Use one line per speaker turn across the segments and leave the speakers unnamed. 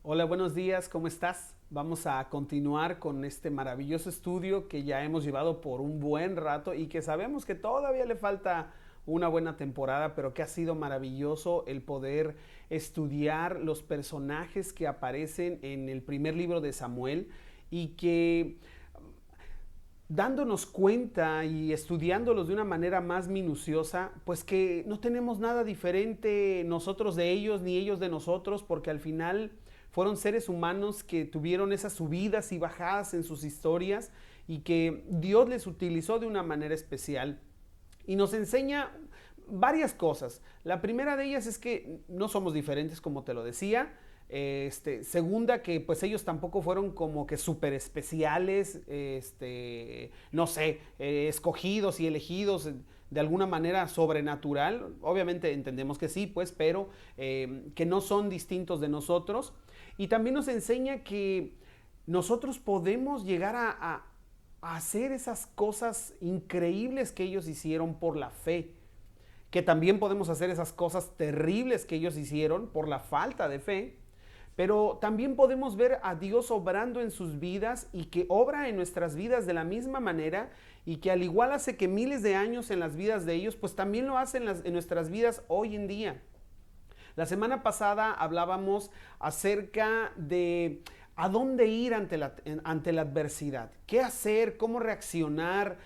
Hola, buenos días, ¿cómo estás? Vamos a continuar con este maravilloso estudio que ya hemos llevado por un buen rato y que sabemos que todavía le falta una buena temporada, pero que ha sido maravilloso el poder estudiar los personajes que aparecen en el primer libro de Samuel y que dándonos cuenta y estudiándolos de una manera más minuciosa, pues que no tenemos nada diferente nosotros de ellos ni ellos de nosotros, porque al final fueron seres humanos que tuvieron esas subidas y bajadas en sus historias y que Dios les utilizó de una manera especial. Y nos enseña varias cosas. La primera de ellas es que no somos diferentes, como te lo decía. Segunda, que pues ellos tampoco fueron como que súper especiales, no sé, escogidos y elegidos de alguna manera sobrenatural. Obviamente entendemos que sí, pues, pero que no son distintos de nosotros. Y también nos enseña que nosotros podemos llegar a hacer esas cosas increíbles que ellos hicieron por la fe, que también podemos hacer esas cosas terribles que ellos hicieron por la falta de fe, pero también podemos ver a Dios obrando en sus vidas y que obra en nuestras vidas de la misma manera y que al igual hace que miles de años en las vidas de ellos, pues también lo hace en nuestras vidas hoy en día. La semana pasada hablábamos acerca de a dónde ir ante la adversidad, qué hacer, cómo reaccionar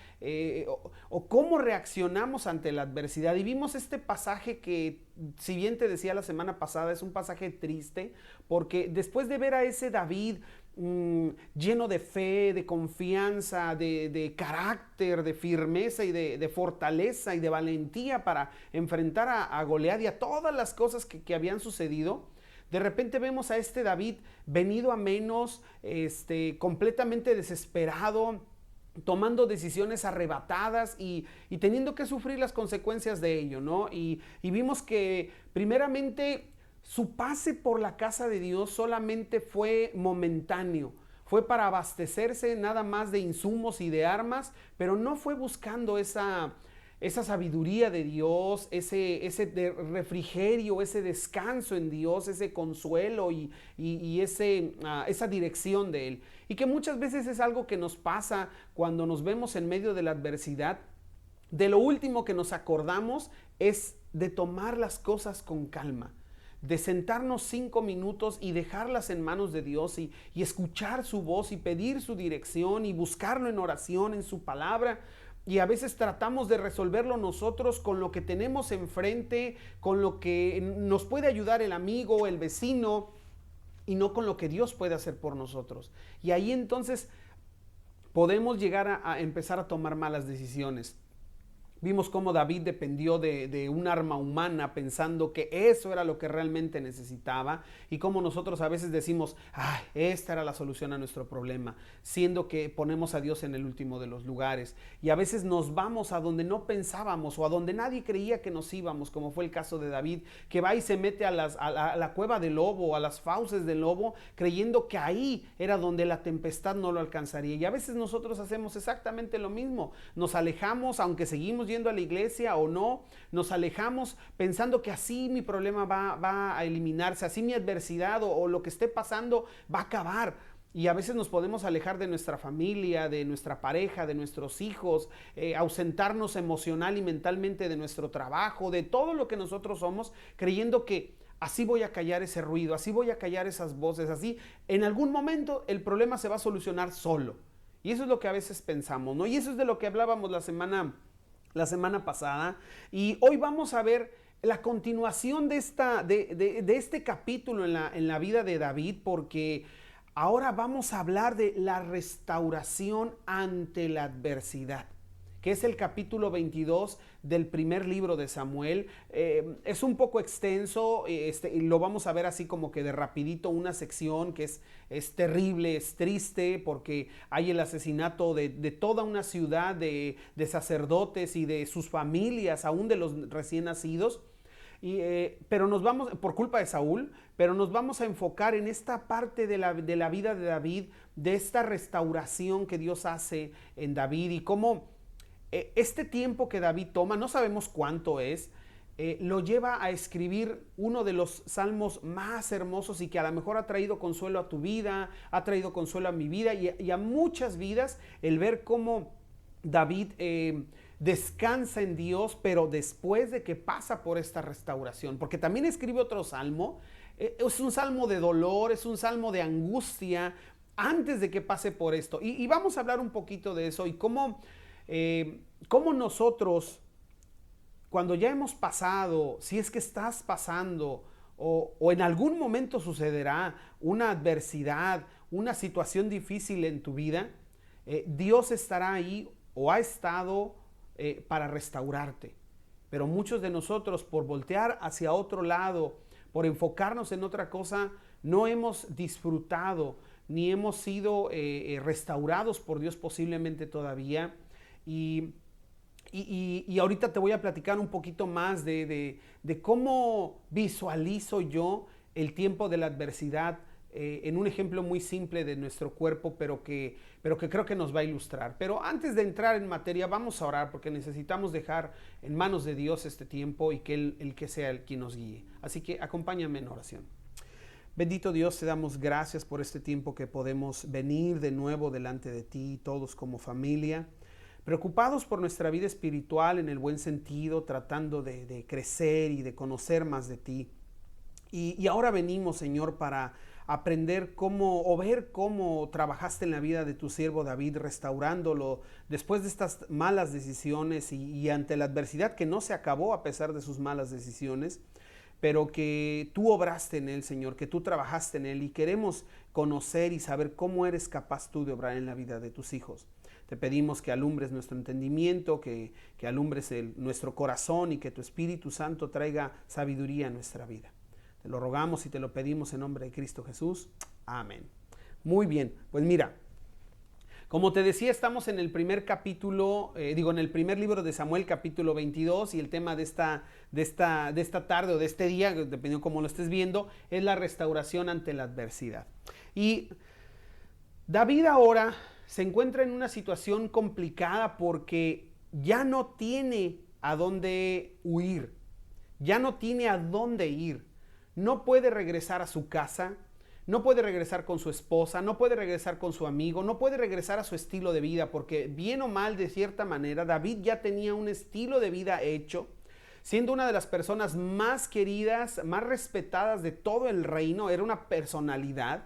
o cómo reaccionamos ante la adversidad. Y vimos este pasaje que, si bien te decía la semana pasada, es un pasaje triste, porque después de ver a ese David lleno de fe, de confianza, de carácter, de firmeza y de fortaleza y de valentía para enfrentar a Goliat y a todas las cosas que habían sucedido, de repente vemos a este David venido a menos, completamente desesperado, tomando decisiones arrebatadas y teniendo que sufrir las consecuencias de ello, ¿no? Y vimos que primeramente su pase por la casa de Dios solamente fue momentáneo. Fue para abastecerse nada más de insumos y de armas, pero no fue buscando esa sabiduría de Dios, ese refrigerio, ese descanso en Dios, ese consuelo y esa dirección de Él. Y que muchas veces es algo que nos pasa cuando nos vemos en medio de la adversidad. De lo último que nos acordamos es de tomar las cosas con calma, de sentarnos 5 minutos y dejarlas en manos de Dios y escuchar su voz y pedir su dirección y buscarlo en oración, en su palabra. Y a veces tratamos de resolverlo nosotros con lo que tenemos enfrente, con lo que nos puede ayudar el amigo, el vecino, y no con lo que Dios puede hacer por nosotros. Y ahí entonces podemos llegar a empezar a tomar malas decisiones. Vimos cómo David dependió de un arma humana pensando que eso era lo que realmente necesitaba y cómo nosotros a veces decimos, ay, esta era la solución a nuestro problema, siendo que ponemos a Dios en el último de los lugares. Y a veces nos vamos a donde no pensábamos o a donde nadie creía que nos íbamos, como fue el caso de David, que va y se mete a la cueva del lobo, a las fauces del lobo, creyendo que ahí era donde la tempestad no lo alcanzaría. Y a veces nosotros hacemos exactamente lo mismo, nos alejamos, aunque seguimos yendo a la iglesia o no, nos alejamos pensando que así mi problema va a eliminarse, así mi adversidad o lo que esté pasando va a acabar. Y a veces nos podemos alejar de nuestra familia, de nuestra pareja, de nuestros hijos, ausentarnos emocional y mentalmente de nuestro trabajo, de todo lo que nosotros somos, creyendo que así voy a callar ese ruido, así voy a callar esas voces, así en algún momento el problema se va a solucionar solo. Y eso es lo que a veces pensamos, ¿no? Y eso es de lo que hablábamos la semana pasada, y hoy vamos a ver la continuación de este capítulo en la vida de David, porque ahora vamos a hablar de la restauración ante la adversidad, que es el capítulo 22 del primer libro de Samuel. Es un poco extenso, y lo vamos a ver así como que de rapidito, una sección que es terrible, es triste, porque hay el asesinato de toda una ciudad de sacerdotes y de sus familias, aún de los recién nacidos. Pero nos vamos, por culpa de Saúl, pero nos vamos a enfocar en esta parte de la vida de David, de esta restauración que Dios hace en David y cómo este tiempo que David toma, no sabemos cuánto es, lo lleva a escribir uno de los salmos más hermosos y que a lo mejor ha traído consuelo a tu vida, ha traído consuelo a mi vida y a muchas vidas, el ver cómo David descansa en Dios, pero después de que pasa por esta restauración, porque también escribe otro salmo, es un salmo de dolor, es un salmo de angustia, antes de que pase por esto. Y vamos a hablar un poquito de eso y cómo nosotros, cuando ya hemos pasado, si es que estás pasando o en algún momento sucederá una adversidad, una situación difícil en tu vida, Dios estará ahí o ha estado para restaurarte. Pero muchos de nosotros, por voltear hacia otro lado, por enfocarnos en otra cosa, no hemos disfrutado ni hemos sido restaurados por Dios posiblemente todavía. Y ahorita te voy a platicar un poquito más de cómo visualizo yo el tiempo de la adversidad en un ejemplo muy simple de nuestro cuerpo, pero que creo que nos va a ilustrar. Pero antes de entrar en materia, vamos a orar porque necesitamos dejar en manos de Dios este tiempo y que Él que sea el quien nos guíe. Así que acompáñame en oración. Bendito Dios, te damos gracias por este tiempo que podemos venir de nuevo delante de ti, todos como familia, preocupados por nuestra vida espiritual en el buen sentido, tratando de crecer y de conocer más de ti. Y ahora venimos, Señor, para aprender cómo o ver cómo trabajaste en la vida de tu siervo David, restaurándolo después de estas malas decisiones y ante la adversidad que no se acabó a pesar de sus malas decisiones, pero que tú obraste en él, Señor, que tú trabajaste en él y queremos conocer y saber cómo eres capaz tú de obrar en la vida de tus hijos. Te pedimos que alumbres nuestro entendimiento, que alumbres nuestro corazón y que tu Espíritu Santo traiga sabiduría a nuestra vida. Te lo rogamos y te lo pedimos en nombre de Cristo Jesús. Amén. Muy bien, pues mira, como te decía, estamos en el primer capítulo, en el primer libro de Samuel, capítulo 22, y el tema de esta tarde o de este día, dependiendo cómo lo estés viendo, es la restauración ante la adversidad. Y David ahora se encuentra en una situación complicada porque ya no tiene a dónde huir, ya no tiene a dónde ir, no puede regresar a su casa, no puede regresar con su esposa, no puede regresar con su amigo, no puede regresar a su estilo de vida, porque bien o mal, de cierta manera, David ya tenía un estilo de vida hecho, siendo una de las personas más queridas, más respetadas de todo el reino, era una personalidad.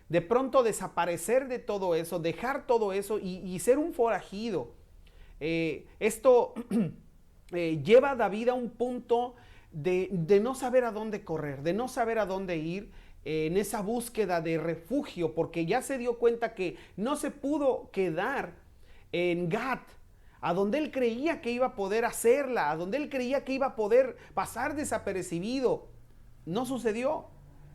De pronto desaparecer de todo eso, dejar todo eso y ser un forajido. Esto lleva a David a un punto de no saber a dónde correr, de no saber a dónde ir, en esa búsqueda de refugio, porque ya se dio cuenta que no se pudo quedar en Gat, a donde él creía que iba a poder hacerla, a donde él creía que iba a poder pasar desapercibido. No sucedió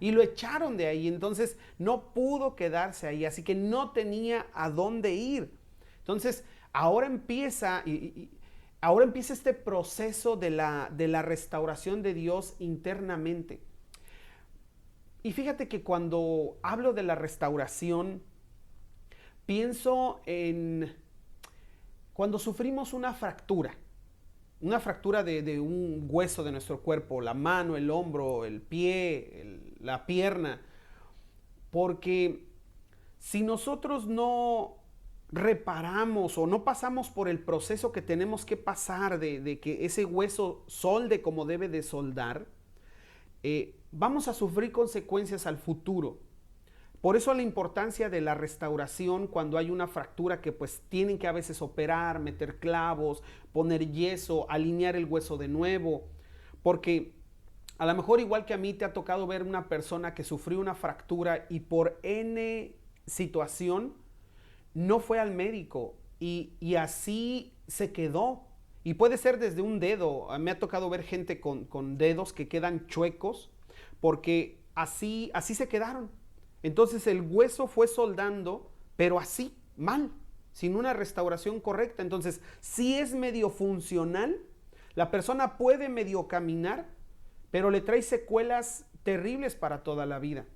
y lo echaron de ahí, entonces no pudo quedarse ahí, así que no tenía a dónde ir. Entonces ahora empieza este proceso de la restauración de Dios internamente. Y fíjate que cuando hablo de la restauración, pienso en cuando sufrimos una fractura de un hueso de nuestro cuerpo, la mano, el hombro, el pie, la pierna, porque si nosotros no reparamos o no pasamos por el proceso que tenemos que pasar de que ese hueso solde como debe de soldar, vamos a sufrir consecuencias al futuro. Por eso la importancia de la restauración cuando hay una fractura que pues tienen que a veces operar, meter clavos, poner yeso, alinear el hueso de nuevo, porque a lo mejor igual que a mí te ha tocado ver una persona que sufrió una fractura y por N situación no fue al médico y así se quedó. Y puede ser desde un dedo. Me ha tocado ver gente con dedos que quedan chuecos porque así se quedaron. Entonces el hueso fue soldando, pero así, mal, sin una restauración correcta. Entonces, si es medio funcional, la persona puede medio caminar, pero le trae secuelas terribles para toda la vida.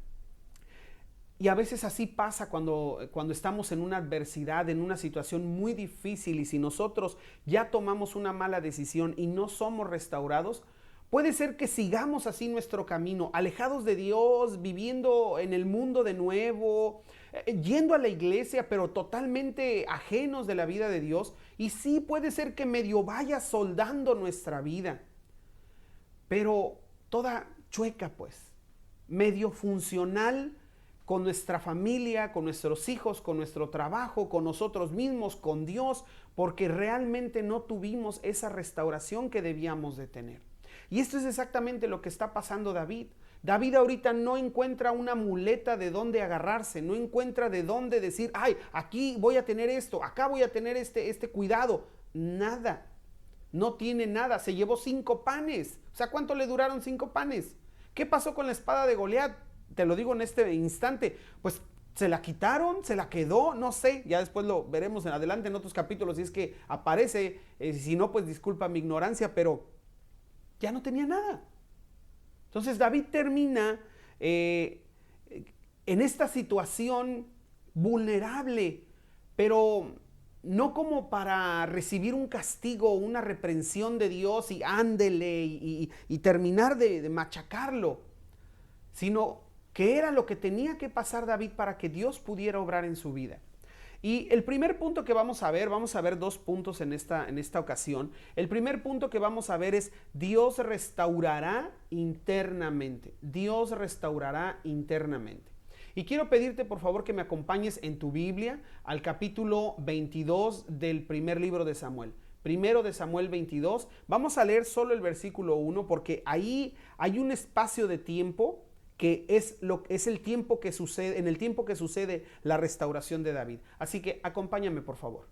Y a veces así pasa cuando estamos en una adversidad, en una situación muy difícil, y si nosotros ya tomamos una mala decisión y no somos restaurados, Puede ser que sigamos así nuestro camino, alejados de Dios, viviendo en el mundo de nuevo, yendo a la iglesia, pero totalmente ajenos de la vida de Dios. Y sí puede ser que medio vaya soldando nuestra vida, pero toda chueca pues, medio funcional con nuestra familia, con nuestros hijos, con nuestro trabajo, con nosotros mismos, con Dios, porque realmente no tuvimos esa restauración que debíamos de tener. Y esto es exactamente lo que está pasando David. David ahorita no encuentra una muleta de dónde agarrarse, no encuentra de dónde decir, ay, aquí voy a tener esto, acá voy a tener este cuidado. Nada, no tiene nada, se llevó 5 panes. O sea, ¿cuánto le duraron 5 panes? ¿Qué pasó con la espada de Goliat? Te lo digo en este instante, pues se la quitaron, se la quedó, no sé, ya después lo veremos en adelante en otros capítulos si es que aparece, si no, pues disculpa mi ignorancia, pero ya no tenía nada. Entonces David termina en esta situación vulnerable, pero no como para recibir un castigo, una reprensión de Dios y ándele y terminar de machacarlo, sino que era lo que tenía que pasar David para que Dios pudiera obrar en su vida. Y el primer punto que vamos a ver 2 puntos en esta ocasión. El primer punto que vamos a ver es Dios restaurará internamente. Dios restaurará internamente. Y quiero pedirte por favor que me acompañes en tu Biblia al capítulo 22 del primer libro de Samuel. Primero de Samuel 22. Vamos a leer solo el versículo 1 porque ahí hay un espacio de tiempo que es el tiempo que sucede, en el tiempo que sucede la restauración de David. Así que acompáñame, por favor.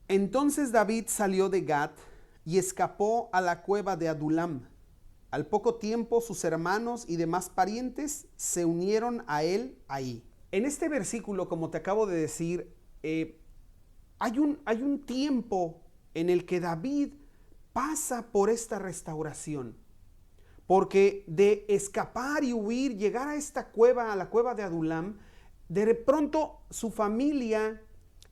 Entonces David salió de Gat y escapó a la cueva de Adulam. Al poco tiempo sus hermanos y demás parientes se unieron a él ahí. En este versículo, como te acabo de decir, hay un tiempo en el que David pasa por esta restauración. Porque de escapar y huir, llegar a esta cueva, a la cueva de Adulam, de pronto su familia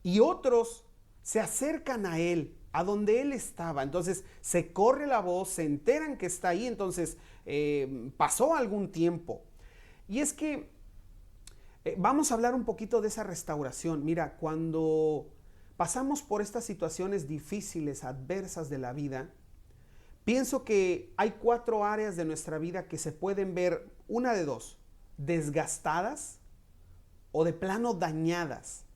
y otros se acercan a él, a donde él estaba. Entonces se corre la voz, se enteran que está ahí, entonces pasó algún tiempo. Y es que vamos a hablar un poquito de esa restauración. Mira, cuando pasamos por estas situaciones difíciles, adversas de la vida, pienso que hay 4 áreas de nuestra vida que se pueden ver, una de 2, desgastadas o de plano dañadas.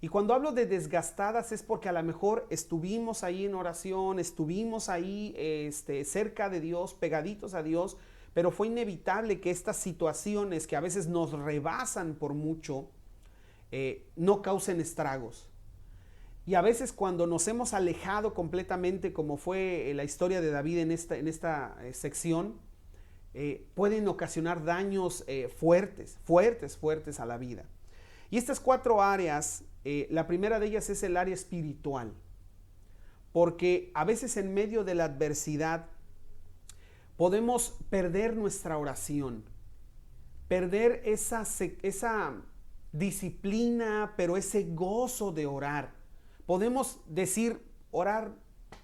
Y cuando hablo de desgastadas es porque a lo mejor estuvimos ahí en oración, estuvimos ahí cerca de Dios, pegaditos a Dios, pero fue inevitable que estas situaciones que a veces nos rebasan por mucho, no causen estragos. Y a veces cuando nos hemos alejado completamente, como fue la historia de David en esta sección, pueden ocasionar daños fuertes a la vida. Y estas 4 áreas, la primera de ellas es el área espiritual. Porque a veces en medio de la adversidad podemos perder nuestra oración, perder esa disciplina, pero ese gozo de orar. Podemos decir, orar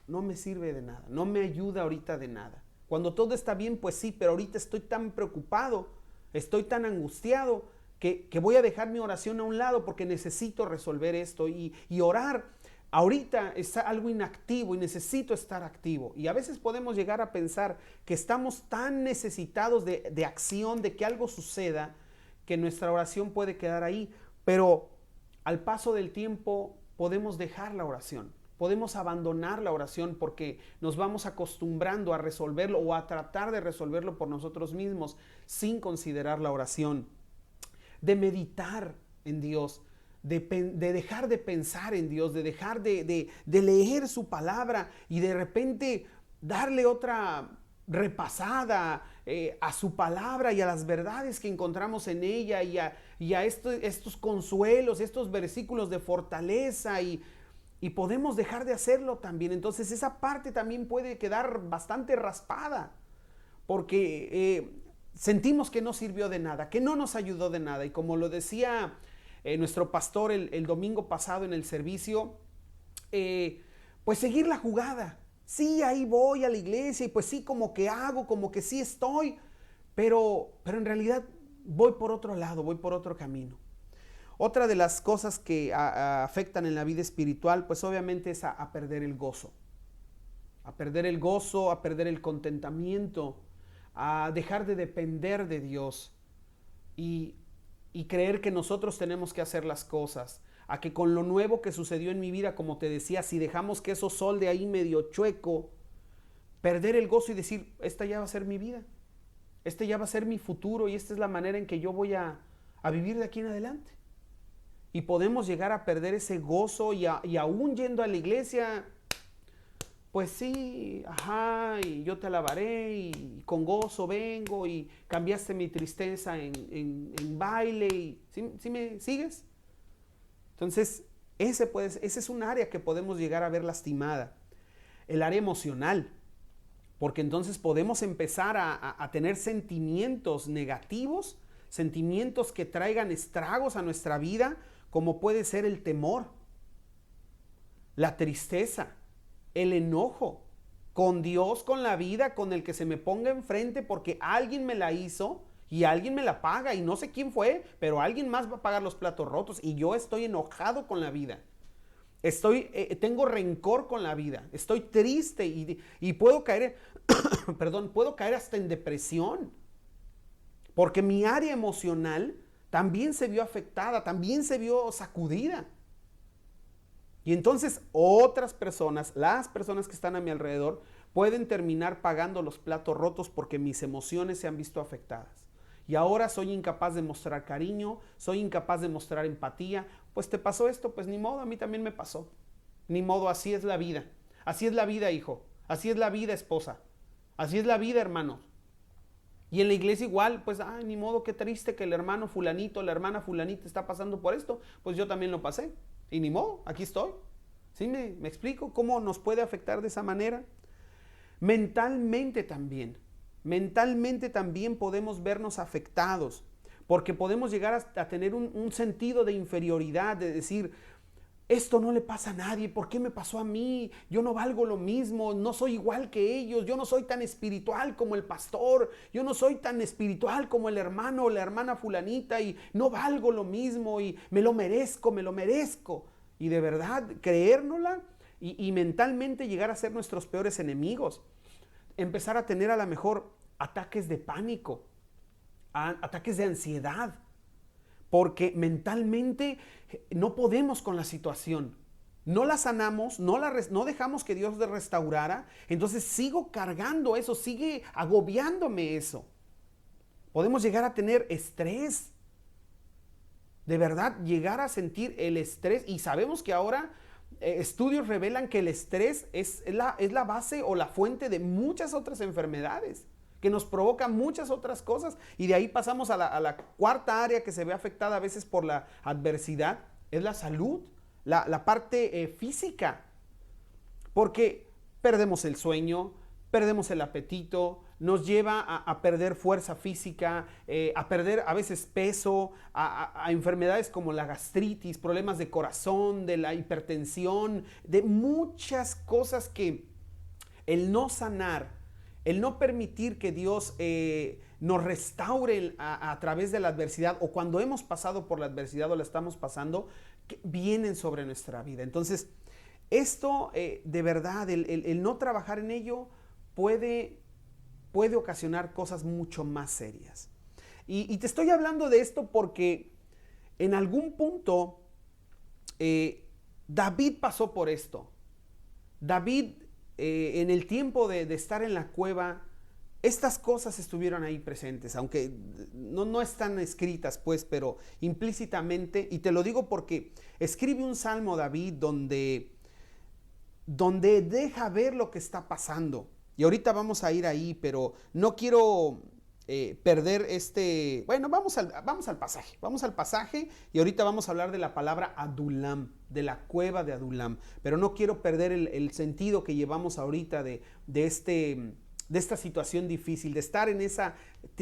no me sirve de nada, no me ayuda ahorita de nada. Cuando todo está bien, pues sí, pero ahorita estoy tan preocupado, estoy tan angustiado que voy a dejar mi oración a un lado porque necesito resolver esto. Y orar ahorita es algo inactivo y necesito estar activo. Y a veces podemos llegar a pensar que estamos tan necesitados de acción, de que algo suceda, que nuestra oración puede quedar ahí. Pero al paso del tiempo podemos dejar la oración, podemos abandonar la oración porque nos vamos acostumbrando a resolverlo o a tratar de resolverlo por nosotros mismos sin considerar la oración. De meditar en Dios, de dejar de pensar en Dios, de dejar de leer su palabra y de repente darle otra repasada a su palabra y a las verdades que encontramos en ella y a estos consuelos, estos versículos de fortaleza y podemos dejar de hacerlo también. Entonces esa parte también puede quedar bastante raspada porque sentimos que no sirvió de nada, que no nos ayudó de nada. Y como lo decía nuestro pastor el domingo pasado en el servicio, pues seguir la jugada. Sí, ahí voy a la iglesia y pues sí, como que hago, como que sí estoy, pero en realidad voy por otro lado, voy por otro camino. Otra de las cosas que afectan en la vida espiritual, pues obviamente es a perder el gozo. A perder el gozo, a perder el contentamiento, a dejar de depender de Dios y, y creer que nosotros tenemos que hacer las cosas. A que con lo nuevo que sucedió en mi vida, como te decía, si dejamos que eso solde ahí medio chueco, perder el gozo y decir, esta ya va a ser mi vida, este ya va a ser mi futuro y esta es la manera en que yo voy a vivir de aquí en adelante. Y podemos llegar a perder ese gozo y aún yendo a la iglesia, pues sí, ajá, y yo te alabaré y con gozo vengo y cambiaste mi tristeza en baile. Y, ¿sí me sigues? Entonces, ese es un área que podemos llegar a ver lastimada. El área emocional, porque entonces podemos empezar a tener sentimientos negativos, sentimientos que traigan estragos a nuestra vida, como puede ser el temor, la tristeza, el enojo con Dios, con la vida, con el que se me ponga enfrente porque alguien me la hizo y alguien me la paga y no sé quién fue, pero alguien más va a pagar los platos rotos y yo estoy enojado con la vida. Tengo rencor con la vida, estoy triste y puedo caer, perdón, puedo caer hasta en depresión, porque mi área emocional también se vio afectada, también se vio sacudida. Y entonces otras personas, las personas que están a mi alrededor, pueden terminar pagando los platos rotos porque mis emociones se han visto afectadas. Y ahora soy incapaz de mostrar cariño, soy incapaz de mostrar empatía. Pues te pasó esto, pues ni modo, a mí también me pasó. Ni modo, así es la vida. Así es la vida, hijo. Así es la vida, esposa. Así es la vida, hermanos. Y en la iglesia igual, pues, ay, ni modo, qué triste que el hermano fulanito, la hermana fulanita está pasando por esto. Pues yo también lo pasé. Y ni modo, aquí estoy. ¿Sí me explico cómo nos puede afectar de esa manera? Mentalmente también podemos vernos afectados, porque podemos llegar a tener un sentido de inferioridad, de decir, esto no le pasa a nadie, ¿por qué me pasó a mí? Yo no valgo lo mismo, no soy igual que ellos, yo no soy tan espiritual como el pastor, yo no soy tan espiritual como el hermano o la hermana fulanita y no valgo lo mismo y me lo merezco. Y de verdad creérnosla y mentalmente llegar a ser nuestros peores enemigos. Empezar a tener a lo mejor ataques de pánico, ataques de ansiedad, porque mentalmente no podemos con la situación. No la sanamos, no dejamos que Dios la restaurara, entonces sigo cargando eso, sigue agobiándome eso. Podemos llegar a tener estrés, de verdad llegar a sentir el estrés, y sabemos que ahora estudios revelan que el estrés es la base o la fuente de muchas otras enfermedades, que nos provoca muchas otras cosas, y de ahí pasamos a la cuarta área que se ve afectada a veces por la adversidad, es la salud, la parte física, porque perdemos el sueño, perdemos el apetito, nos lleva a perder fuerza física, a perder a veces peso, a enfermedades como la gastritis, problemas de corazón, de la hipertensión, de muchas cosas que el no sanar, el no permitir que Dios nos restaure a través de la adversidad o cuando hemos pasado por la adversidad o la estamos pasando, que vienen sobre nuestra vida. Entonces, esto de verdad, el no trabajar en ello puede ocasionar cosas mucho más serias. Y te estoy hablando de esto porque en algún punto David pasó por esto. David, en el tiempo de estar en la cueva, estas cosas estuvieron ahí presentes, aunque no están escritas, pues, pero implícitamente, y te lo digo porque escribe un salmo David donde deja ver lo que está pasando. Y ahorita vamos a ir ahí, pero no quiero perder bueno, vamos al pasaje y ahorita vamos a hablar de la palabra Adulam, de la cueva de Adulam, pero no quiero perder el sentido que llevamos ahorita de esta situación difícil, de estar en esa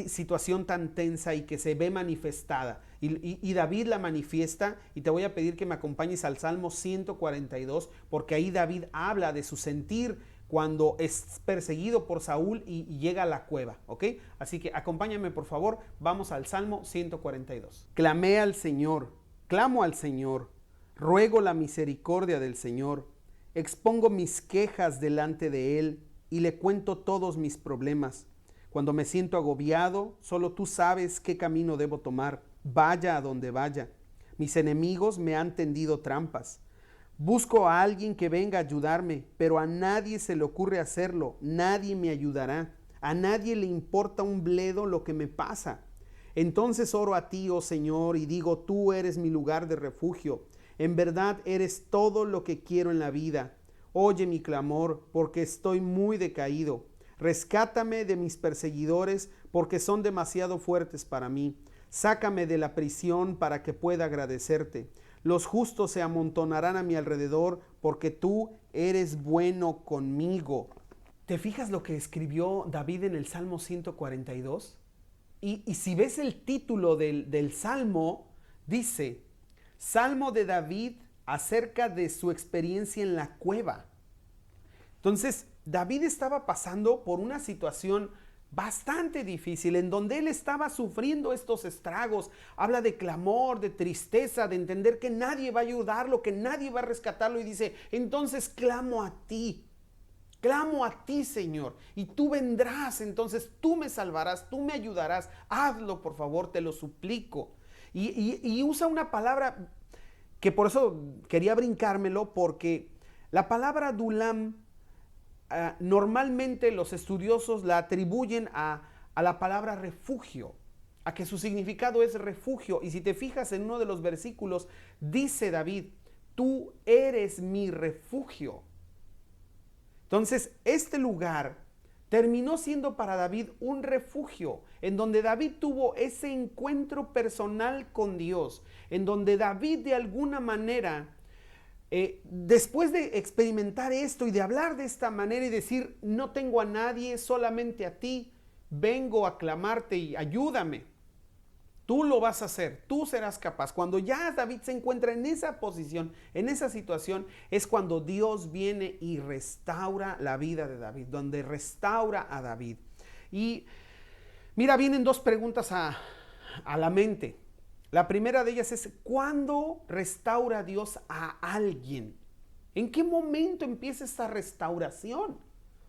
situación tan tensa y que se ve manifestada. Y David la manifiesta, y te voy a pedir que me acompañes al Salmo 142, porque ahí David habla de su sentir cuando es perseguido por Saúl y llega a la cueva, ¿ok? Así que acompáñame por favor, vamos al Salmo 142. Clamé al Señor, clamo al Señor, ruego la misericordia del Señor, expongo mis quejas delante de Él y le cuento todos mis problemas. Cuando me siento agobiado, solo tú sabes qué camino debo tomar, vaya a donde vaya. Mis enemigos me han tendido trampas. Busco a alguien que venga a ayudarme, pero a nadie se le ocurre hacerlo, nadie me ayudará, a nadie le importa un bledo lo que me pasa. Entonces oro a ti, oh Señor, y digo, tú eres mi lugar de refugio. En verdad eres todo lo que quiero en la vida. Oye mi clamor, porque estoy muy decaído. Rescátame de mis perseguidores, porque son demasiado fuertes para mí. Sácame de la prisión para que pueda agradecerte. Los justos se amontonarán a mi alrededor, porque tú eres bueno conmigo. ¿Te fijas lo que escribió David en el Salmo 142? Y si ves el título del Salmo, dice, Salmo de David acerca de su experiencia en la cueva. Entonces, David estaba pasando por una situación bastante difícil, en donde él estaba sufriendo estos estragos. Habla de clamor, de tristeza, de entender que nadie va a ayudarlo, que nadie va a rescatarlo, y dice, entonces clamo a ti, Señor, y tú vendrás, entonces tú me salvarás, tú me ayudarás, hazlo por favor, te lo suplico. Y usa una palabra que por eso quería brincármelo, porque la palabra dulam, normalmente los estudiosos la atribuyen a la palabra refugio, a que su significado es refugio. Y si te fijas en uno de los versículos, dice David, tú eres mi refugio. Entonces, este lugar terminó siendo para David un refugio, en donde David tuvo ese encuentro personal con Dios, en donde David de alguna manera, después de experimentar esto y de hablar de esta manera y decir, no tengo a nadie, solamente a ti, vengo a clamarte y ayúdame. Tú lo vas a hacer, tú serás capaz. Cuando ya David se encuentra en esa posición, en esa situación, es cuando Dios viene y restaura la vida de David, donde restaura a David. Y mira, vienen dos preguntas a la mente. La primera de ellas es, ¿cuándo restaura Dios a alguien? ¿En qué momento empieza esta restauración?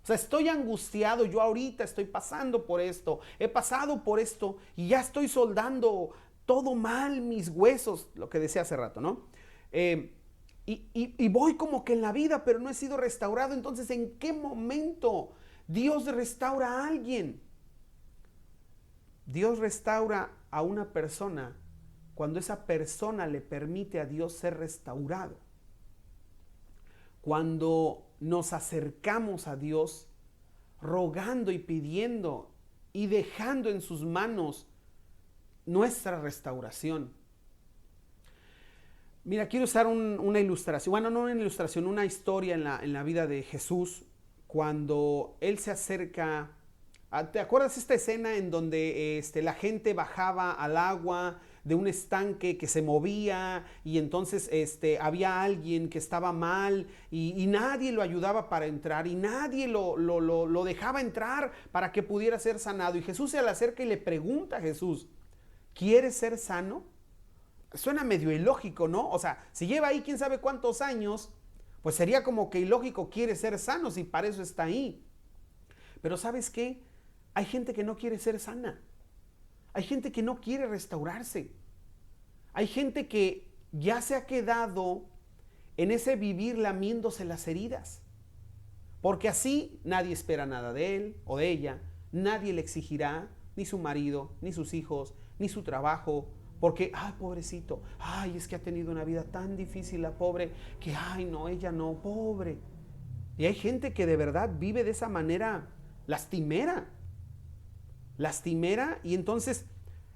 O sea, estoy angustiado, yo ahorita estoy pasando por esto, he pasado por esto y ya estoy soldando todo mal mis huesos, lo que decía hace rato, ¿no? Y voy como que en la vida, pero no he sido restaurado. Entonces, ¿en qué momento Dios restaura a alguien? Dios restaura a una persona cuando esa persona le permite a Dios ser restaurado. Cuando nos acercamos a Dios rogando y pidiendo y dejando en sus manos nuestra restauración. Mira, quiero usar una ilustración, bueno, no una ilustración, una historia en la vida de Jesús, cuando Él se acerca. ¿Te acuerdas esta escena en donde la gente bajaba al agua de un estanque que se movía y entonces había alguien que estaba mal y nadie lo ayudaba para entrar y nadie lo dejaba entrar para que pudiera ser sanado? Y Jesús se le acerca y le pregunta a Jesús, ¿quieres ser sano? Suena medio ilógico, ¿no? O sea, si lleva ahí quién sabe cuántos años, pues sería como que ilógico, quiere ser sano si para eso está ahí. Pero ¿sabes qué? Hay gente que no quiere ser sana. Hay gente que no quiere restaurarse. Hay gente que ya se ha quedado en ese vivir lamiéndose las heridas. Porque así nadie espera nada de él o de ella. Nadie le exigirá, ni su marido, ni sus hijos, ni su trabajo. Porque, ay, pobrecito, ay, es que ha tenido una vida tan difícil la pobre, que, ay, no, ella no, pobre. Y hay gente que de verdad vive de esa manera lastimera. Y entonces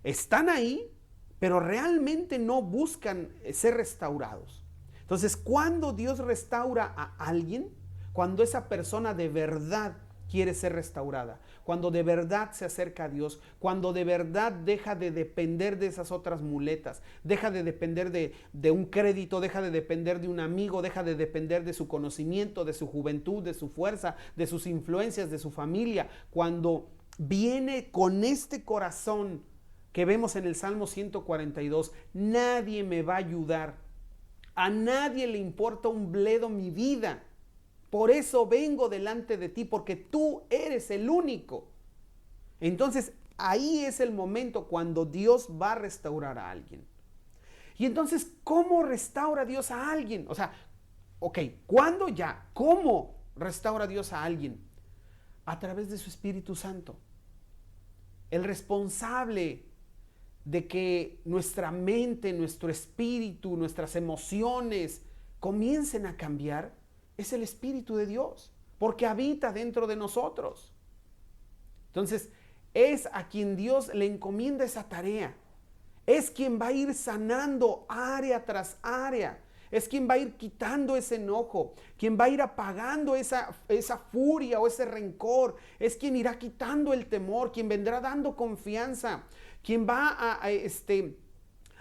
están ahí, pero realmente no buscan ser restaurados. Entonces, cuando Dios restaura a alguien, cuando esa persona de verdad quiere ser restaurada, cuando de verdad se acerca a Dios, cuando de verdad deja de depender de esas otras muletas, deja de depender de un crédito, deja de depender de un amigo, deja de depender de su conocimiento, de su juventud, de su fuerza, de sus influencias, de su familia, cuando viene con este corazón que vemos en el Salmo 142, nadie me va a ayudar, a nadie le importa un bledo mi vida. Por eso vengo delante de ti, porque tú eres el único. Entonces, ahí es el momento cuando Dios va a restaurar a alguien. Y entonces, ¿cómo restaura Dios a alguien? O sea, ok, ¿cuándo ya? ¿Cómo restaura Dios a alguien? A través de su Espíritu Santo. El responsable de que nuestra mente, nuestro espíritu, nuestras emociones comiencen a cambiar es el Espíritu de Dios, porque habita dentro de nosotros. Entonces, es a quien Dios le encomienda esa tarea. Es quien va a ir sanando área tras área. Es quien va a ir quitando ese enojo, quien va a ir apagando esa furia o ese rencor. Es quien irá quitando el temor, quien vendrá dando confianza, quien va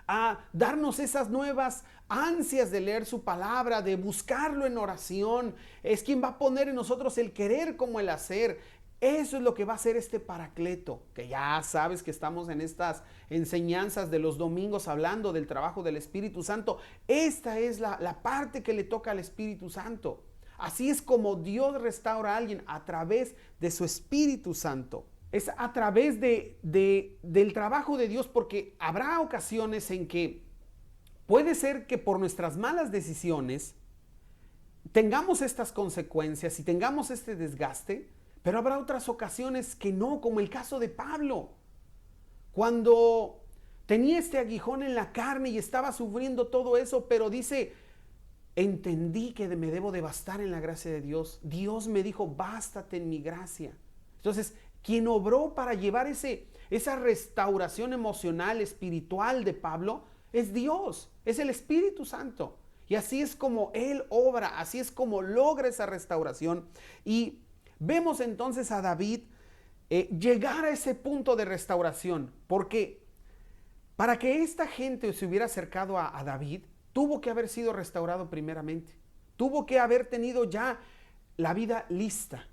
a darnos esas nuevas ansias de leer su palabra, de buscarlo en oración. Es quien va a poner en nosotros el querer como el hacer. Eso es lo que va a hacer este Paracleto, que ya sabes que estamos en estas enseñanzas de los domingos hablando del trabajo del Espíritu Santo. Esta es la parte que le toca al Espíritu Santo. Así es como Dios restaura a alguien, a través de su Espíritu Santo. Es a través del trabajo de Dios, porque habrá ocasiones en que puede ser que por nuestras malas decisiones tengamos estas consecuencias y tengamos este desgaste, pero habrá otras ocasiones que no, como el caso de Pablo, cuando tenía este aguijón en la carne y estaba sufriendo todo eso, pero dice, entendí que me debo de bastar en la gracia de Dios. Dios me dijo, bástate en mi gracia. Entonces, quien obró para llevar esa restauración emocional, espiritual de Pablo, es Dios, es el Espíritu Santo. Y así es como Él obra, así es como logra esa restauración. Y vemos entonces a David llegar a ese punto de restauración, porque para que esta gente se hubiera acercado a David, tuvo que haber sido restaurado primeramente. Tuvo que haber tenido ya la vida lista.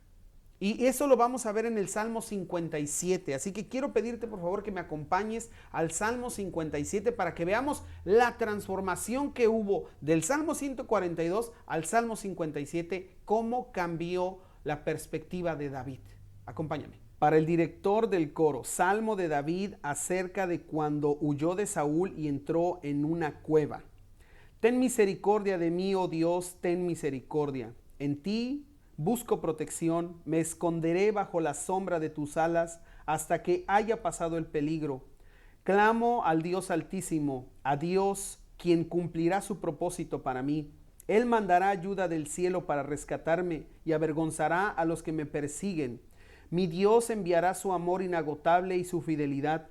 Y eso lo vamos a ver en el Salmo 57. Así que quiero pedirte por favor que me acompañes al Salmo 57 para que veamos la transformación que hubo del Salmo 142 al Salmo 57, cómo cambió la perspectiva de David. Acompáñame. Para el director del coro, Salmo de David acerca de cuando huyó de Saúl y entró en una cueva. Ten misericordia de mí, oh Dios, ten misericordia. En ti busco protección, me esconderé bajo la sombra de tus alas hasta que haya pasado el peligro. Clamo al Dios Altísimo, a Dios, quien cumplirá su propósito para mí. Él mandará ayuda del cielo para rescatarme y avergonzará a los que me persiguen. Mi Dios enviará su amor inagotable y su fidelidad.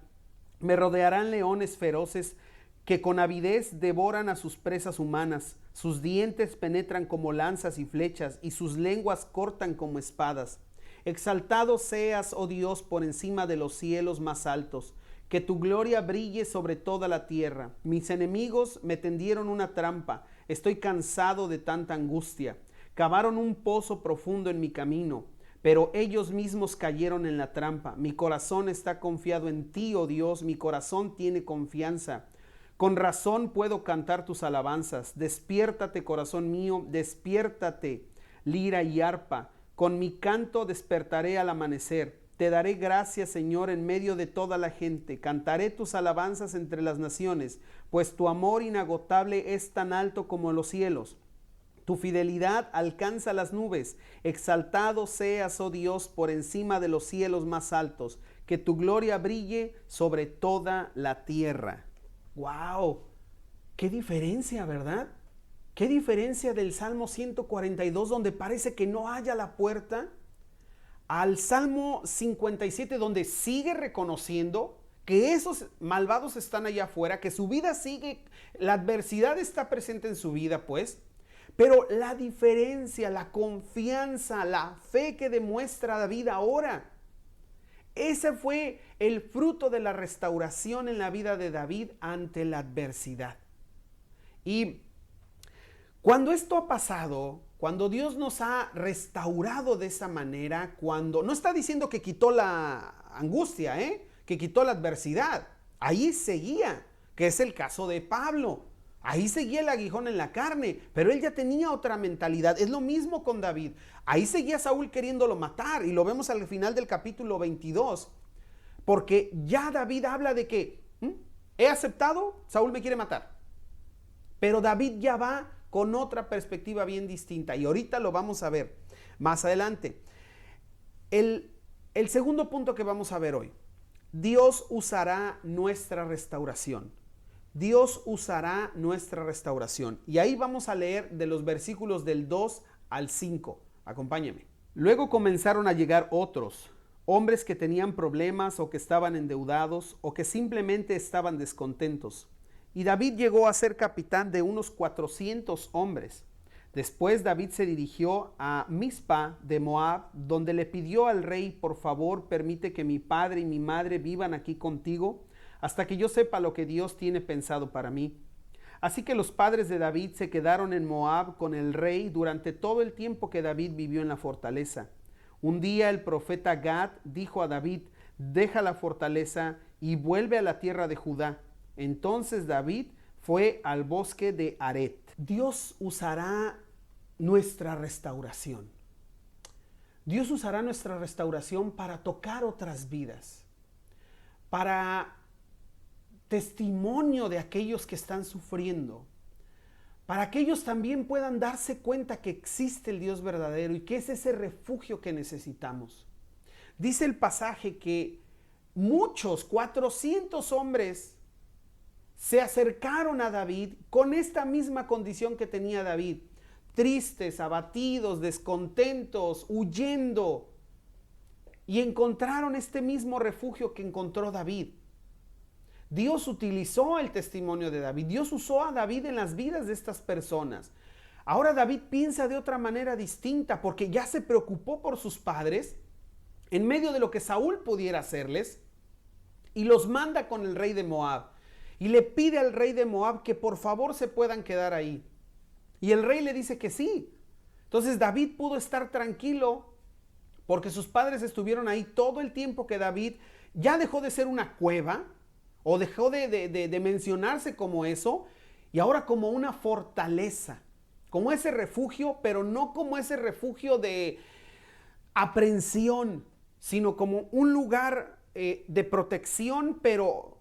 Me rodearán leones feroces que con avidez devoran a sus presas humanas. Sus dientes penetran como lanzas y flechas, y sus lenguas cortan como espadas. Exaltado seas, oh Dios, por encima de los cielos más altos. Que tu gloria brille sobre toda la tierra. Mis enemigos me tendieron una trampa. Estoy cansado de tanta angustia. Cavaron un pozo profundo en mi camino, pero ellos mismos cayeron en la trampa. Mi corazón está confiado en ti, oh Dios. Mi corazón tiene confianza. Con razón puedo cantar tus alabanzas. Despiértate, corazón mío, despiértate, lira y arpa. Con mi canto despertaré al amanecer. Te daré gracias, Señor, en medio de toda la gente. Cantaré tus alabanzas entre las naciones, pues tu amor inagotable es tan alto como los cielos. Tu fidelidad alcanza las nubes. Exaltado seas, oh Dios, por encima de los cielos más altos. Que tu gloria brille sobre toda la tierra. ¡Wow! ¡Qué diferencia!, ¿verdad? ¡Qué diferencia del Salmo 142, donde parece que no haya la puerta, al Salmo 57, donde sigue reconociendo que esos malvados están allá afuera, que su vida sigue, la adversidad está presente en su vida, pues, Pero la diferencia, la confianza, la fe que demuestra David ahora, ese fue el fruto de la restauración en la vida de David ante la adversidad. Y cuando esto ha pasado, cuando Dios nos ha restaurado de esa manera, cuando no está diciendo que quitó la angustia, que quitó la adversidad, ahí seguía, que es el caso de Pablo. Ahí seguía el aguijón en la carne, pero él ya tenía otra mentalidad. Es lo mismo con David. Ahí seguía Saúl queriéndolo matar y lo vemos al final del capítulo 22, porque ya David habla de que he aceptado, Saúl me quiere matar. Pero David ya va con otra perspectiva bien distinta y ahorita lo vamos a ver más adelante. El segundo punto que vamos a ver hoy, Dios usará nuestra restauración. Dios usará nuestra restauración. Y ahí vamos a leer de los versículos del 2 al 5. Acompáñame. Luego comenzaron a llegar otros, hombres que tenían problemas o que estaban endeudados o que simplemente estaban descontentos. Y David llegó a ser capitán de unos 400 hombres. Después David se dirigió a Mizpa de Moab, donde le pidió al rey: por favor, permite que mi padre y mi madre vivan aquí contigo, hasta que yo sepa lo que Dios tiene pensado para mí. Así que los padres de David se quedaron en Moab con el rey durante todo el tiempo que David vivió en la fortaleza. Un día el profeta Gad dijo a David: deja la fortaleza y vuelve a la tierra de Judá. Entonces David fue al bosque de Aret. Dios usará nuestra restauración. Dios usará nuestra restauración para tocar otras vidas, para testimonio de aquellos que están sufriendo, para que ellos también puedan darse cuenta que existe el Dios verdadero y que es ese refugio que necesitamos. Dice el pasaje que muchos, 400 hombres, se acercaron a David con esta misma condición que tenía David, tristes, abatidos, descontentos, huyendo, y encontraron este mismo refugio que encontró David. Dios utilizó el testimonio de David, Dios usó a David en las vidas de estas personas. Ahora David piensa de otra manera distinta porque ya se preocupó por sus padres en medio de lo que Saúl pudiera hacerles y los manda con el rey de Moab. Y le pide al rey de Moab que por favor se puedan quedar ahí. Y el rey le dice que sí. Entonces David pudo estar tranquilo porque sus padres estuvieron ahí todo el tiempo que David ya dejó de ser una cueva o dejó de mencionarse como eso y ahora como una fortaleza, como ese refugio, pero no como ese refugio de aprensión, sino como un lugar de protección, pero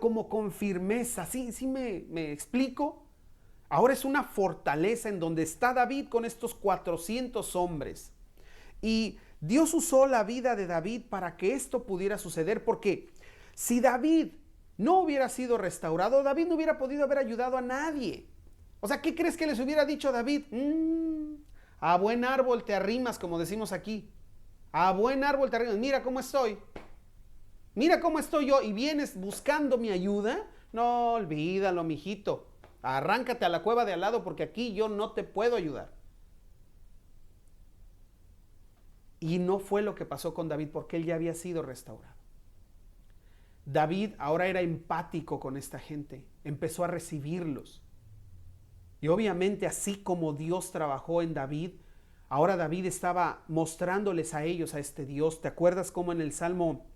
como con firmeza. ¿Sí me explico? Ahora es una fortaleza en donde está David con estos 400 hombres. Y Dios usó la vida de David para que esto pudiera suceder, porque si David no hubiera sido restaurado, David no hubiera podido haber ayudado a nadie. O sea, ¿qué crees que les hubiera dicho David? A buen árbol te arrimas, como decimos aquí. A buen árbol te arrimas. Mira cómo estoy. Mira cómo estoy yo y vienes buscando mi ayuda. No, olvídalo, mijito. Arráncate a la cueva de al lado porque aquí yo no te puedo ayudar. Y no fue lo que pasó con David porque él ya había sido restaurado. David ahora era empático con esta gente. Empezó a recibirlos. Y obviamente así como Dios trabajó en David, ahora David estaba mostrándoles a ellos a este Dios. ¿Te acuerdas cómo en el Salmo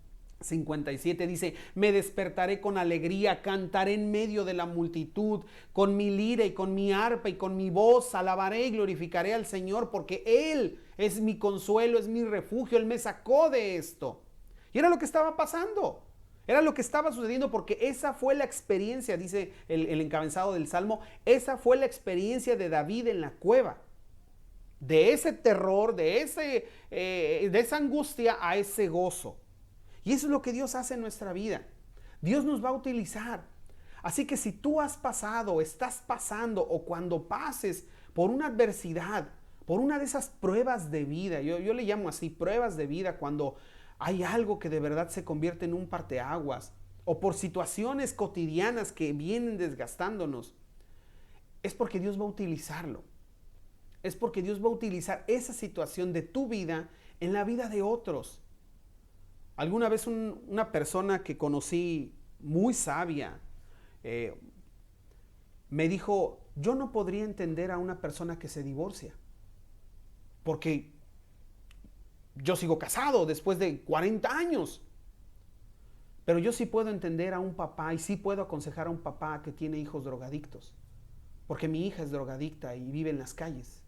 57 dice: me despertaré con alegría, cantaré en medio de la multitud, con mi lira y con mi arpa y con mi voz alabaré y glorificaré al Señor, porque Él es mi consuelo, es mi refugio, Él me sacó de esto? Y era lo que estaba pasando, era lo que estaba sucediendo, porque esa fue la experiencia, dice el encabezado del Salmo, esa fue la experiencia de David en la cueva. De ese terror, de esa angustia a ese gozo. Y eso es lo que Dios hace en nuestra vida. Dios nos va a utilizar. Así que si tú has pasado, estás pasando o cuando pases por una adversidad, por una de esas pruebas de vida, yo le llamo así, pruebas de vida, cuando hay algo que de verdad se convierte en un parteaguas o por situaciones cotidianas que vienen desgastándonos, es porque Dios va a utilizarlo. es porque Dios va a utilizar esa situación de tu vida en la vida de otros. Alguna vez una persona que conocí muy sabia me dijo, yo no podría entender a una persona que se divorcia, porque yo sigo casado después de 40 años, pero yo sí puedo entender a un papá y sí puedo aconsejar a un papá que tiene hijos drogadictos, porque mi hija es drogadicta y vive en las calles.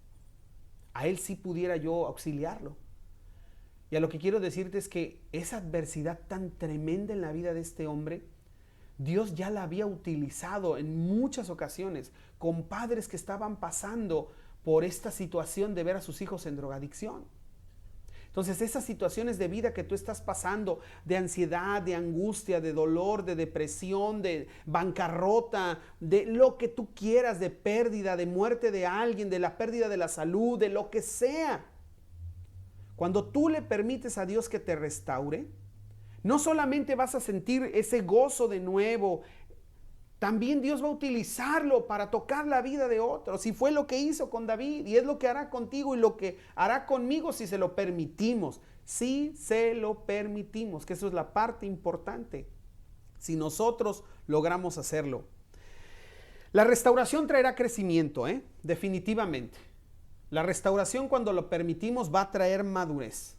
A él sí pudiera yo auxiliarlo. Y a lo que quiero decirte es que esa adversidad tan tremenda en la vida de este hombre, Dios ya la había utilizado en muchas ocasiones con padres que estaban pasando por esta situación de ver a sus hijos en drogadicción. Entonces, esas situaciones de vida que tú estás pasando, de ansiedad, de angustia, de dolor, de depresión, de bancarrota, de lo que tú quieras, de pérdida, de muerte de alguien, de la pérdida de la salud, de lo que sea. Cuando tú le permites a Dios que te restaure, no solamente vas a sentir ese gozo de nuevo, también Dios va a utilizarlo para tocar la vida de otros. Y fue lo que hizo con David y es lo que hará contigo y lo que hará conmigo si se lo permitimos. Si se lo permitimos, que eso es la parte importante. Si nosotros logramos hacerlo. La restauración traerá crecimiento, definitivamente. La restauración, cuando lo permitimos, va a traer madurez.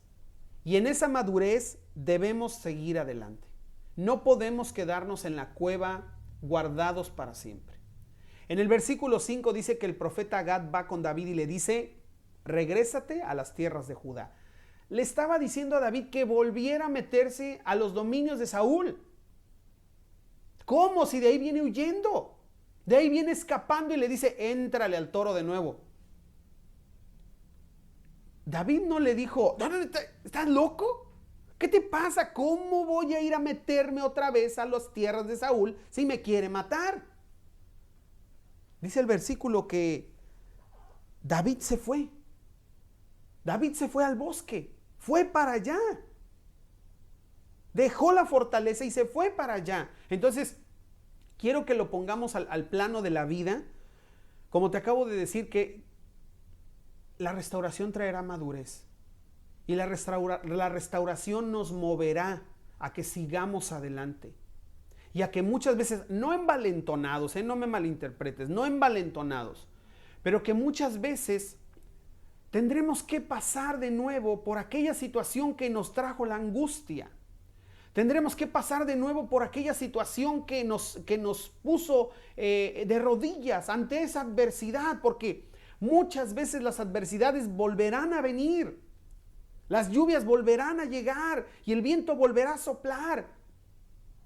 Y en esa madurez debemos seguir adelante. No podemos quedarnos en la cueva guardados para siempre. En el versículo 5 dice que el profeta Gad va con David y le dice, regrésate a las tierras de Judá. Le estaba diciendo a David que volviera a meterse a los dominios de Saúl. ¿Cómo? Si de ahí viene huyendo. De ahí viene escapando y le dice, éntrale al toro de nuevo. David no le dijo, ¿estás loco? ¿Qué te pasa? ¿Cómo voy a ir a meterme otra vez a las tierras de Saúl si me quiere matar? Dice el versículo que David se fue. David se fue al bosque, fue para allá. Dejó la fortaleza y se fue para allá. Entonces, quiero que lo pongamos al plano de la vida. Como te acabo de decir, que la restauración traerá madurez. Y la restauración nos moverá a que sigamos adelante. Y a que muchas veces, no envalentonados, no me malinterpretes, no envalentonados, pero que muchas veces tendremos que pasar de nuevo por aquella situación que nos trajo la angustia. Tendremos que pasar de nuevo por aquella situación que nos puso de rodillas ante esa adversidad, porque muchas veces las adversidades volverán a venir. Las lluvias volverán a llegar y el viento volverá a soplar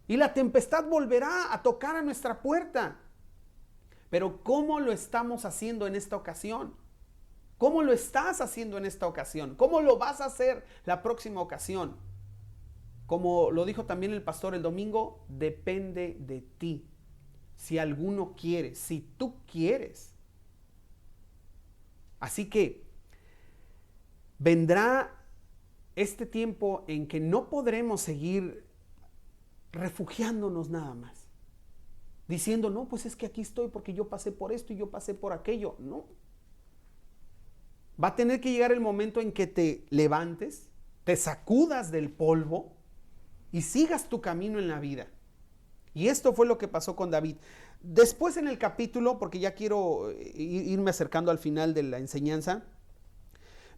y la tempestad volverá a tocar a nuestra puerta. Pero ¿cómo lo estamos haciendo en esta ocasión? ¿Cómo lo estás haciendo en esta ocasión? ¿Cómo lo vas a hacer la próxima ocasión? Como lo dijo también el pastor el domingo, depende de ti. Si alguno quiere, si tú quieres. Así que vendrá este tiempo en que no podremos seguir refugiándonos nada más, diciendo, no, pues es que aquí estoy porque yo pasé por esto y yo pasé por aquello. No. Va a tener que llegar el momento en que te levantes, te sacudas del polvo y sigas tu camino en la vida. Y esto fue lo que pasó con David. Después en el capítulo, porque ya quiero irme acercando al final de la enseñanza,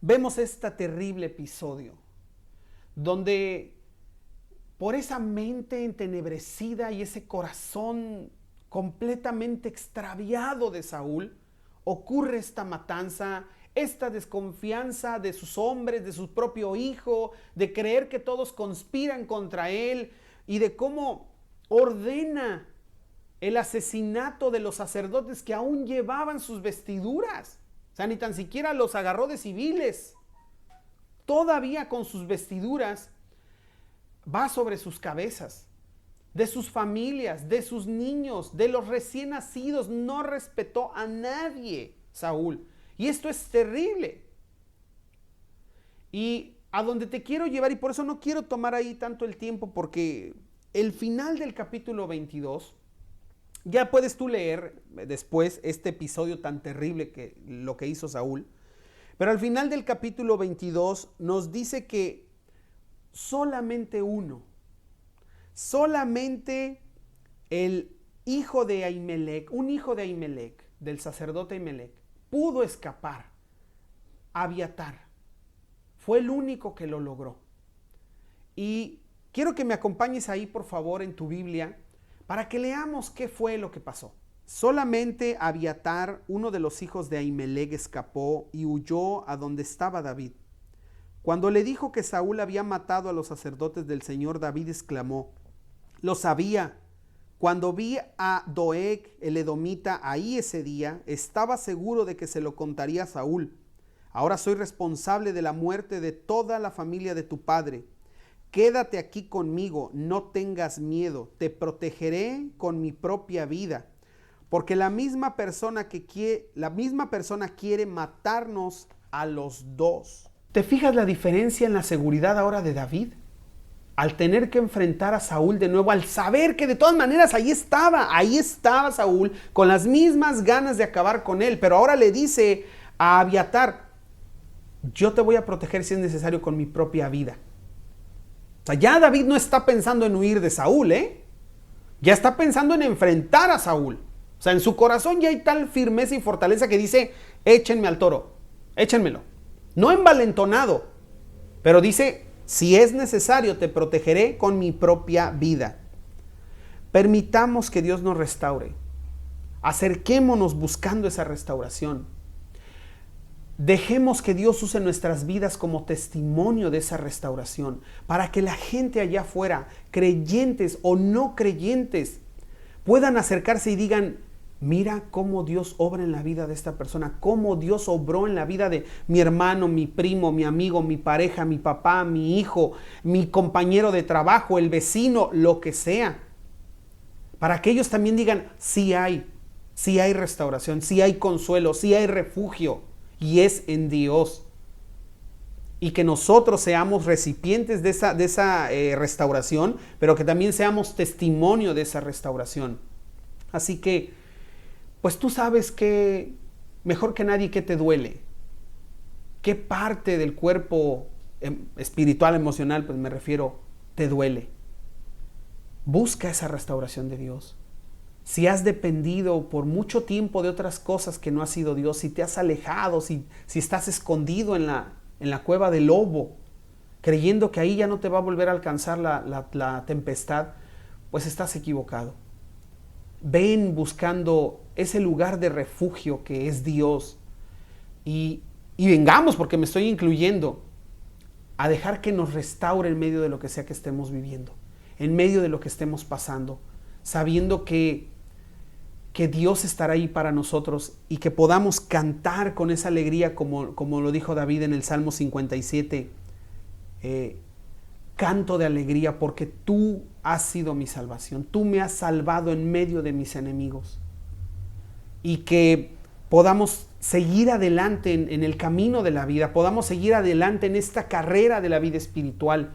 vemos este terrible episodio donde por esa mente entenebrecida y ese corazón completamente extraviado de Saúl, ocurre esta matanza, esta desconfianza de sus hombres, de su propio hijo, de creer que todos conspiran contra él y de cómo ordena el asesinato de los sacerdotes que aún llevaban sus vestiduras. O sea, ni tan siquiera los agarró de civiles. Todavía con sus vestiduras va sobre sus cabezas, de sus familias, de sus niños, de los recién nacidos. No respetó a nadie, Saúl. Y esto es terrible. Y a donde te quiero llevar, y por eso no quiero tomar ahí tanto el tiempo, porque el final del capítulo 22, ya puedes tú leer después este episodio tan terrible que lo que hizo Saúl. Pero al final del capítulo 22 nos dice que solamente uno, solamente el hijo de Ahimelech, un hijo de Ahimelech, del sacerdote Ahimelech, pudo escapar. Abiatar. Fue el único que lo logró. Y quiero que me acompañes ahí, por favor, en tu Biblia, para que leamos qué fue lo que pasó. Solamente Abiatar, uno de los hijos de Ahimelech, escapó y huyó a donde estaba David. Cuando le dijo que Saúl había matado a los sacerdotes del Señor, David exclamó: lo sabía. Cuando vi a Doeg, el edomita, ahí ese día, estaba seguro de que se lo contaría a Saúl. Ahora soy responsable de la muerte de toda la familia de tu padre. Quédate aquí conmigo, no tengas miedo, te protegeré con mi propia vida. Porque la misma persona quiere matarnos a los dos. ¿Te fijas la diferencia en la seguridad ahora de David? Al tener que enfrentar a Saúl de nuevo, al saber que de todas maneras ahí estaba Saúl con las mismas ganas de acabar con él, pero ahora le dice a Abiatar: yo te voy a proteger si es necesario con mi propia vida. O sea, ya David no está pensando en huir de Saúl, ya está pensando en enfrentar a Saúl. O sea, en su corazón ya hay tal firmeza y fortaleza que dice: échenme al toro, échenmelo. No envalentonado, pero dice: si es necesario, te protegeré con mi propia vida. Permitamos que Dios nos restaure. Acerquémonos buscando esa restauración. Dejemos que Dios use nuestras vidas como testimonio de esa restauración, para que la gente allá afuera, creyentes o no creyentes, puedan acercarse y digan: mira cómo Dios obra en la vida de esta persona, cómo Dios obró en la vida de mi hermano, mi primo, mi amigo, mi pareja, mi papá, mi hijo, mi compañero de trabajo, el vecino, lo que sea. Para que ellos también digan: sí hay restauración, sí hay consuelo, sí hay refugio, y es en Dios. Y que nosotros seamos recipientes de esa restauración, pero que también seamos testimonio de esa restauración. Así que, pues tú sabes que mejor que nadie qué te duele, qué parte del cuerpo espiritual, emocional, pues me refiero, te duele. Busca esa restauración de Dios. Si has dependido por mucho tiempo de otras cosas que no ha sido Dios, si te has alejado, si estás escondido en la cueva del lobo, creyendo que ahí ya no te va a volver a alcanzar la tempestad, pues estás equivocado. Ven buscando ese lugar de refugio que es Dios y vengamos, porque me estoy incluyendo, a dejar que nos restaure en medio de lo que sea que estemos viviendo, en medio de lo que estemos pasando, sabiendo que Dios estará ahí para nosotros y que podamos cantar con esa alegría como lo dijo David en el Salmo 57, canto de alegría porque tú has sido mi salvación, tú me has salvado en medio de mis enemigos. Y que podamos seguir adelante en el camino de la vida, podamos seguir adelante en esta carrera de la vida espiritual,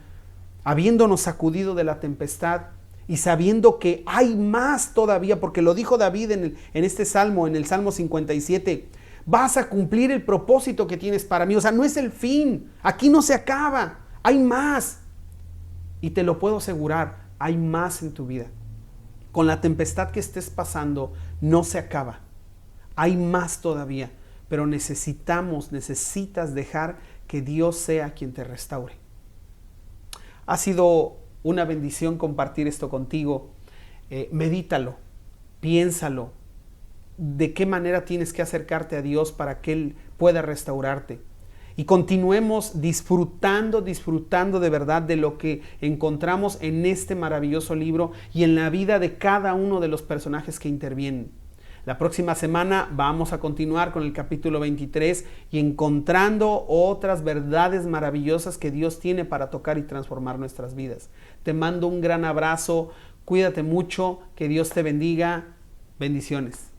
habiéndonos sacudido de la tempestad y sabiendo que hay más todavía, porque lo dijo David en este salmo, en el Salmo 57, vas a cumplir el propósito que tienes para mí. O sea, no es el fin, aquí no se acaba, hay más. Y te lo puedo asegurar, hay más en tu vida. Con la tempestad que estés pasando, no se acaba. Hay más todavía, pero necesitas dejar que Dios sea quien te restaure. Ha sido una bendición compartir esto contigo. Medítalo, piénsalo. De qué manera tienes que acercarte a Dios para que Él pueda restaurarte. Y continuemos disfrutando de verdad de lo que encontramos en este maravilloso libro y en la vida de cada uno de los personajes que intervienen. La próxima semana vamos a continuar con el capítulo 23 y encontrando otras verdades maravillosas que Dios tiene para tocar y transformar nuestras vidas. Te mando un gran abrazo, cuídate mucho, que Dios te bendiga, bendiciones.